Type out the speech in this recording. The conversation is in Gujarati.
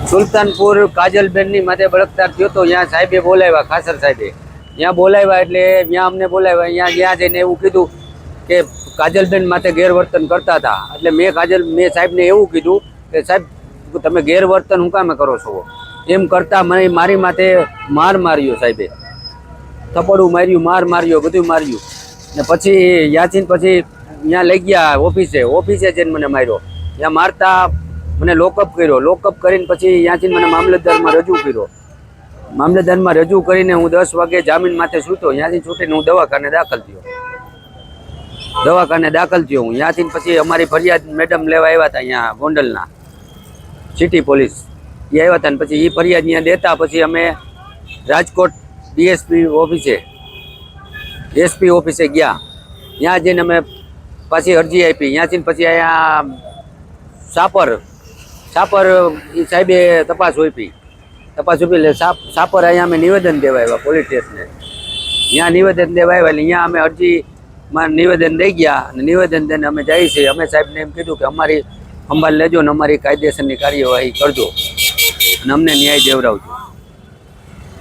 સુલતાનપુર કાજલબેનની માથે બળાત્કાર થયો તો ત્યાં સાહેબે બોલાવ્યા, ખાસર સાહેબે ત્યાં બોલાવ્યા. એટલે ત્યાં અમને બોલાવ્યા, ત્યાં જઈને એવું કીધું કે કાજલબેન માથે ગેરવર્તન કરતા હતા. એટલે મેં સાહેબને એવું કીધું કે સાહેબ તમે ગેરવર્તન હું કામે કરો છો? એમ કરતા મને મારી માથે માર્યો સાહેબે, થપ્પડું માર્યું, માર્યો, બધું માર્યું. ને પછી ત્યાંથી પછી ત્યાં લઈ ગયા ઓફિસે જઈને મને માર્યો. ત્યાં મારતા મને લોકઅપ કર્યો. લોકઅપ કરીને પછી ત્યાંથી મને મામલતદારમાં રજૂ કર્યો. મામલતદારમાં રજૂ કરીને હું 10 વાગે જામીન માથે છૂટ્યો. ત્યાંથી છૂટીને હું દવાખાને દાખલ થયો. હું ત્યાંથી પછી અમારી ફરિયાદ મેડમ લેવા આવ્યા હતા, અહીંયા ગોંડલના સિટી પોલીસ એ આવ્યા હતા. ને પછી એ ફરિયાદ ત્યાં દેતા પછી અમે રાજકોટ એસપી ઓફિસે ગયા. ત્યાં જઈને અમે પાછી અરજી આપી. ત્યાંથી પછી અહીંયા સાપર એ સાહેબે તપાસ આપી. એટલે સાપર અહીંયા અમે નિવેદન દેવા આવ્યા પોલીસ સ્ટેશને. ત્યાં નિવેદન દેવા આવ્યા એટલે અહીંયા અમે અરજીમાં નિવેદન દઈ ગયા. અને નિવેદન દઈને અમે જઈએ છીએ. અમે સાહેબને એમ કીધું કે અમારી સંભાળ લેજો ને અમારી કાયદેસરની કાર્યવાહી કરજો અને અમને ન્યાય દેવડાવજો.